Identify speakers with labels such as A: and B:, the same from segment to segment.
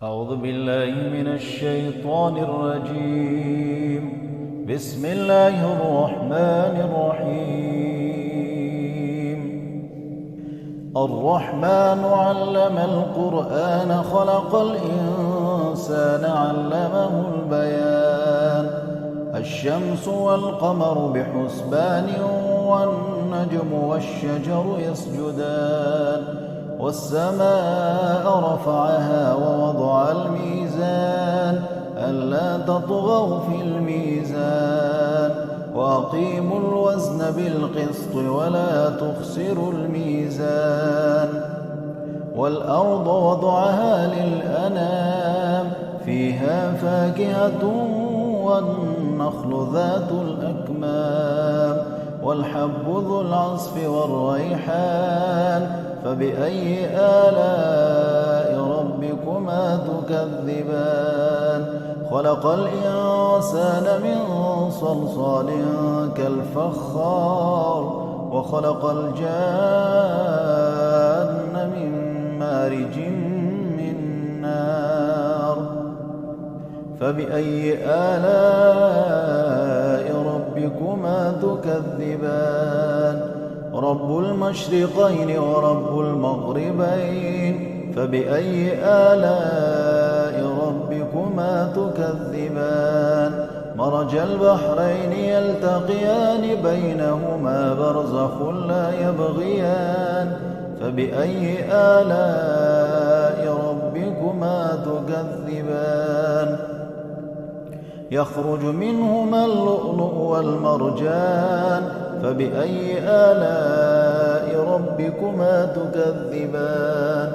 A: أعوذ بالله من الشيطان الرجيم. بسم الله الرحمن الرحيم. الرحمن علم القرآن خلق الإنسان علمه البيان. الشمس والقمر بحسبان والنجم والشجر يسجدان والسماء رفعها ووضع الميزان ألا تطغوا في الميزان وأقيموا الوزن بالقسط ولا تخسروا الميزان والأرض وضعها للأنام فيها فاكهة والنخل ذات الأكمام والحب ذو العصف والريحان فبأي آلاء ربكما تكذبان خلق الإنسان من صلصال كالفخار وخلق الجان من مارج من نار فبأي آلاء ربكما تكذبان رب المشرقين ورب المغربين فبأي آلاء ربكما تكذبان مرج البحرين يلتقيان بينهما برزخ لا يبغيان فبأي آلاء ربكما تكذبان يخرج منهما اللؤلؤ والمرجان فبأي آلاء ربكما تكذبان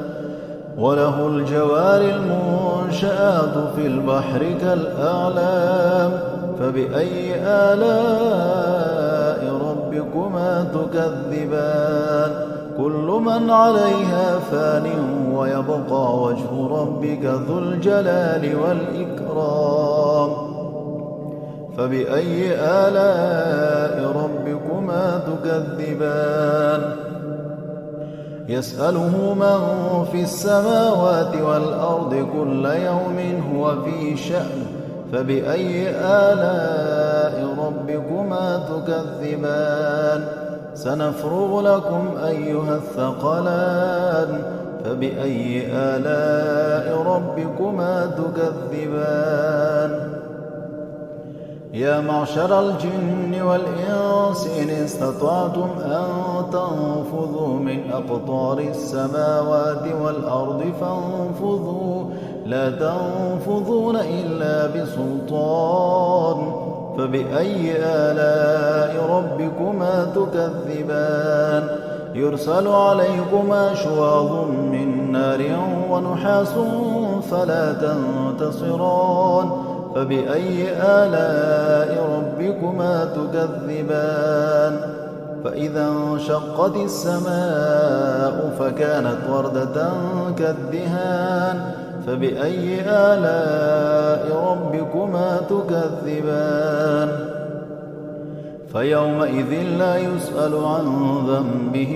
A: وله الجوار المنشآت في البحر كالأعلام فبأي آلاء ربكما تكذبان كل من عليها فان ويبقى وجه ربك ذو الجلال والإكرام فبأي آلاء ربكما تكذبان يسأله من في السماوات والأرض كل يوم هو في شأن فبأي آلاء ربكما تكذبان سنفرغ لكم أيها الثقلان فبأي آلاء ربكما تكذبان يا معشر الجن والإنس إن استطعتم أن تنفذوا من أقطار السماوات والأرض فانفذوا لا تنفذون إلا بسلطان فبأي آلاء ربكما تكذبان يرسل عليكما شواظ من نار ونحاس فلا تنتصران فبأي آلاء ربكما تكذبان فإذا انشقت السماء فكانت وردة كالدهان فبأي آلاء ربكما تكذبان فيومئذ لا يسأل عن ذنبه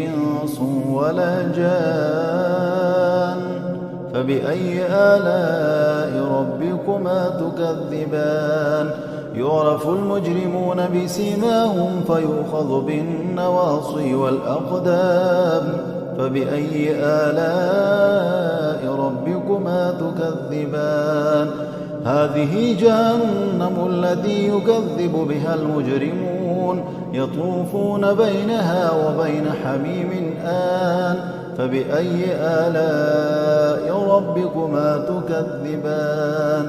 A: إنس ولا جان فبأي آلاء ربكما تكذبان يعرف المجرمون بسيماهم فيؤخذ بالنواصي والأقدام فبأي آلاء ربكما تكذبان هذه جهنم التي يكذب بها المجرمون يطوفون بينها وبين حميم آن فبأي آلاء ربكما تكذبان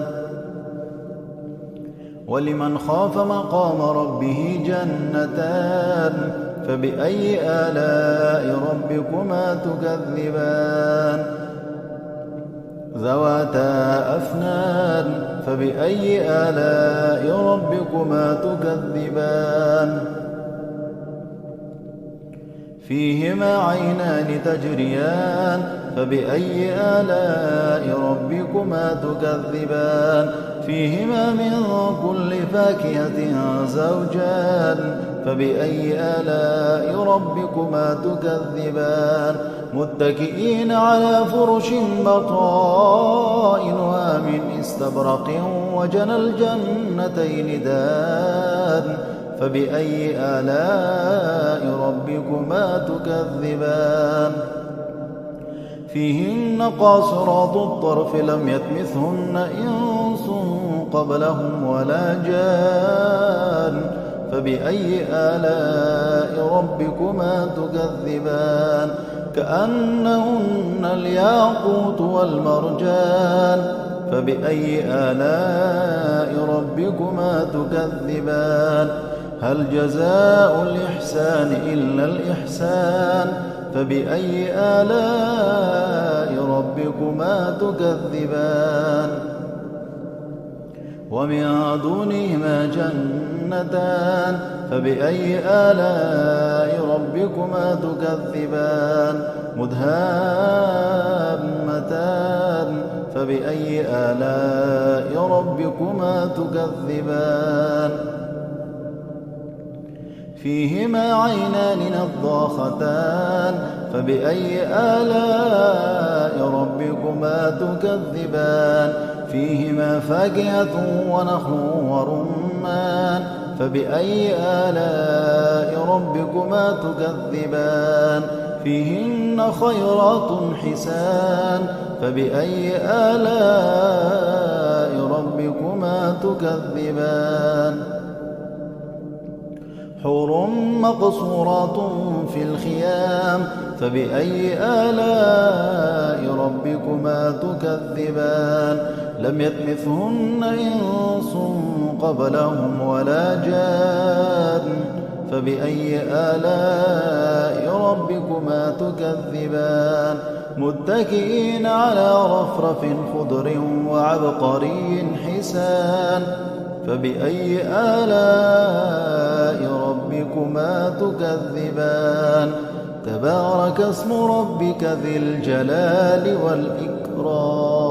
A: ولمن خاف مقام ربه جنتان فبأي آلاء ربكما تكذبان ذواتا أفنان فبأي آلاء ربكما تكذبان فيهما عينان تجريان فبأي آلاء ربكما تكذبان فيهما من كل فاكهة زوجان فبأي آلاء ربكما تكذبان متكئين على فرش بطائنها من استبرق وجنى الجنتين دان فبأي آلاء ربكما تكذبان فيهن قاصرات الطرف لم يطمثهن إنس قبلهم ولا جان فبأي آلاء ربكما تكذبان كأنهن الياقوت والمرجان فبأي آلاء ربكما تكذبان هل جزاء الإحسان إلا الإحسان فبأي آلاء ربكما تكذبان ومن دونهما جنتان فبأي آلاء ربكما تكذبان مدهامتان فبأي آلاء ربكما تكذبان فيهما عينان نضاختان فبأي آلاء ربكما تكذبان فيهما فاكهة ونخل ورمان فبأي آلاء ربكما تكذبان فيهن خيرات حسان فبأي آلاء ربكما تكذبان حور مقصورات في الخيام فبأي آلاء ربكما تكذبان لم يطمثهن إنس قبلهم ولا جان فبأي آلاء ربكما تكذبان متكئين على رفرف خضر وعبقري حسان فبأي آلاء ربكما تكذبان تبارك اسم ربك ذي الجلال والإكرام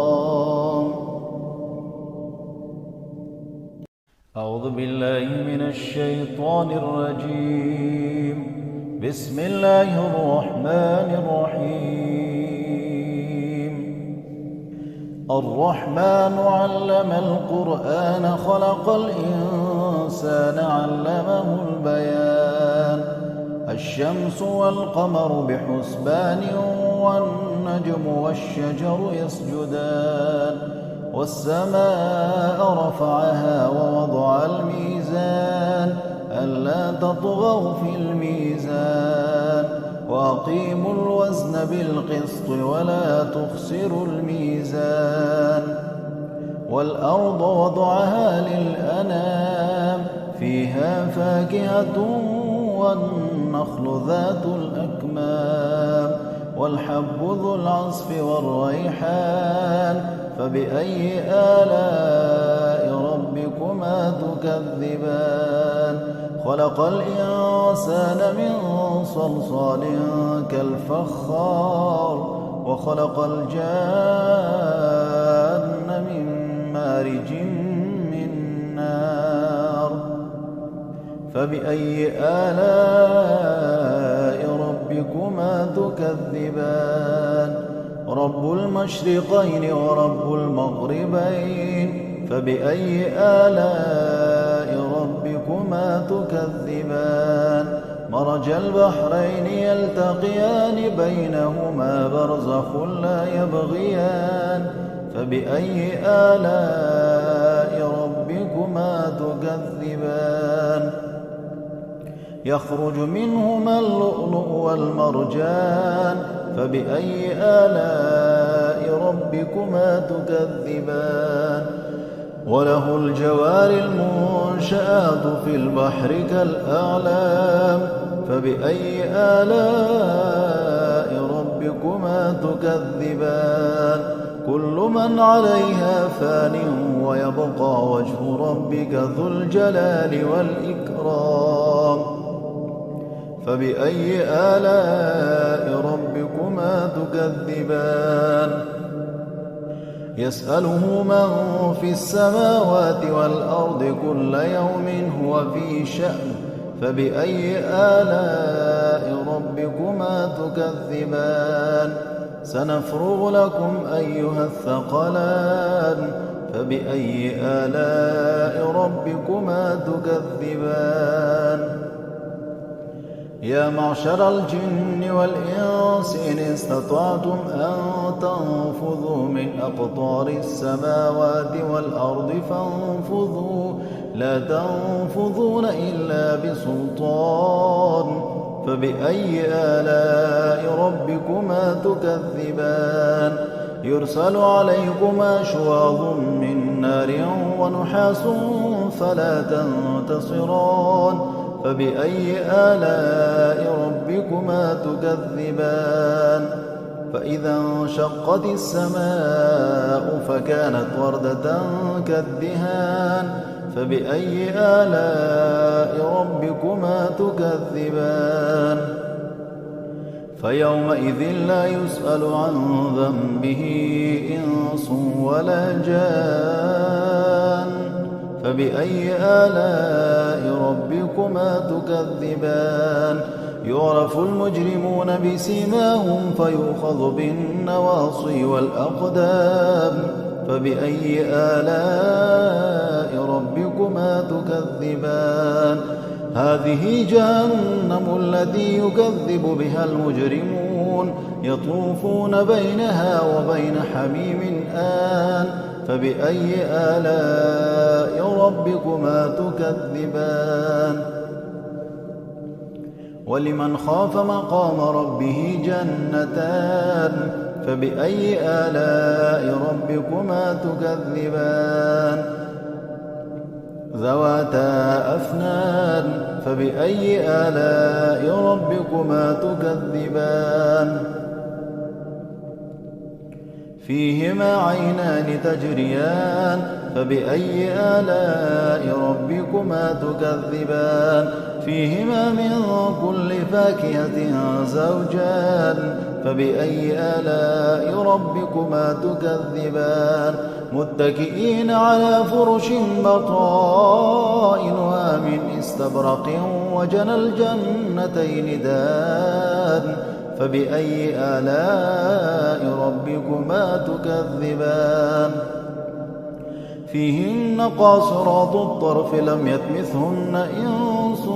A: أعوذ بالله من الشيطان الرجيم بسم الله الرحمن الرحيم الرحمن علم القرآن خلق الإنسان علمه البيان الشمس والقمر بحسبان والنجم والشجر يسجدان والسماء رفعها ووضع الميزان ألا تطغوا في الميزان وأقيموا الوزن بالقسط ولا تخسروا الميزان والأرض وضعها للأنام فيها فاكهة والنخل ذات الأكمام والحب ذو العصف والريحان فبأي آلاء ربكما تكذبان خلق الإنسان من صلصال كالفخار وخلق الجان من مارج من نار فبأي آلاء ربكما تكذبان رب المشرقين ورب المغربين فبأي آلاء ربكما تكذبان مرج البحرين يلتقيان بينهما برزخ لا يبغيان فبأي آلاء ربكما تكذبان يخرج منهما اللؤلؤ والمرجان فبأي آلاء ربكما تكذبان وله الجوار المنشآت في البحر كالأعلام فبأي آلاء ربكما تكذبان كل من عليها فان ويبقى وجه ربك ذو الجلال والإكرام فبأي آلاء ربكما تكذبان يسأله من في السماوات والأرض كل يوم هو في شأن فبأي آلاء ربكما تكذبان سنفرغ لكم أيها الثقلان فبأي آلاء ربكما تكذبان يا معشر الجن والإنس إن استطعتم أن تنفذوا من أقطار السماوات والأرض فانفذوا لا تنفذون إلا بسلطان فبأي آلاء ربكما تكذبان يرسل عليكما شواظ من نار ونحاس فلا تنتصران فبأي آلاء ربكما تكذبان فإذا انشقت السماء فكانت وردة كالدهان فبأي آلاء ربكما تكذبان فيومئذ لا يسأل عن ذنبه إنس ولا جان فبأي آلاء ربكما تكذبان يعرف المجرمون بسيماهم فيؤخذ بالنواصي والأقدام فبأي آلاء ربكما تكذبان هذه جهنم التي يكذب بها المجرمون يطوفون بينها وبين حميم آن فبأي آلاء ربكما تكذبان ولمن خاف مقام ربه جنتان فبأي آلاء ربكما تكذبان ذواتا أفنان فبأي آلاء ربكما تكذبان فيهما عينان تجريان فبأي آلاء ربكما تكذبان فيهما من كل فاكهة زوجان فبأي آلاء ربكما تكذبان متكئين على فرش بطائنها من استبرق وجنى الجنتين دان فبأي آلاء ربكما تكذبان فيهن قاصرات الطرف لم يطمثهن إنس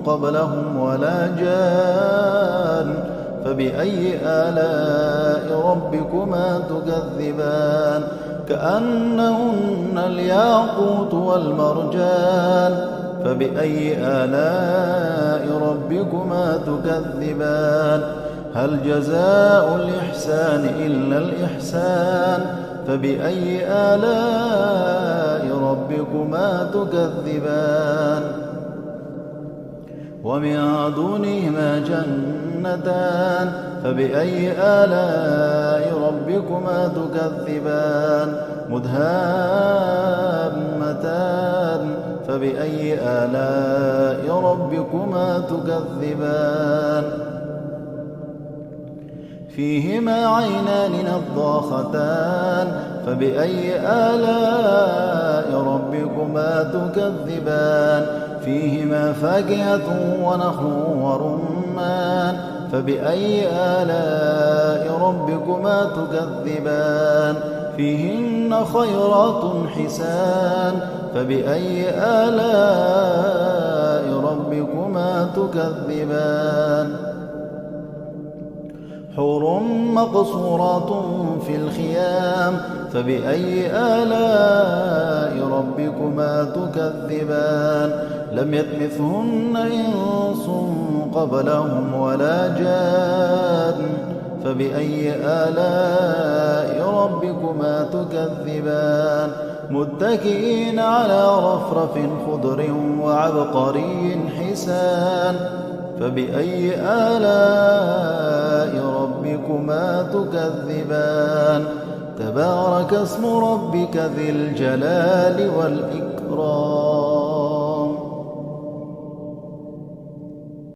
A: قبلهم ولا جان فبأي آلاء ربكما تكذبان كأنهن الياقوت والمرجان فبأي آلاء ربكما تكذبان هل جزاء الإحسان إلا الإحسان فبأي آلاء ربكما تكذبان ومن دونهما جنتان فبأي آلاء ربكما تكذبان مدهامتان فبأي آلاء ربكما تكذبان فيهما عينان نضاختان فبأي آلاء ربكما تكذبان فيهما فاكهة ونخل ورمان فبأي آلاء ربكما تكذبان فيهن خيرات حسان فبأي آلاء ربكما تكذبان حور مقصورات في الخيام فبأي آلاء ربكما تكذبان لم يطمثهن إنس قبلهم ولا جان فبأي آلاء ربكما تكذبان متكئين على رفرف خضر وعبقري حسان فبأي آلاء ربكما تكذبان تبارك اسم ربك ذي الجلال والإكرام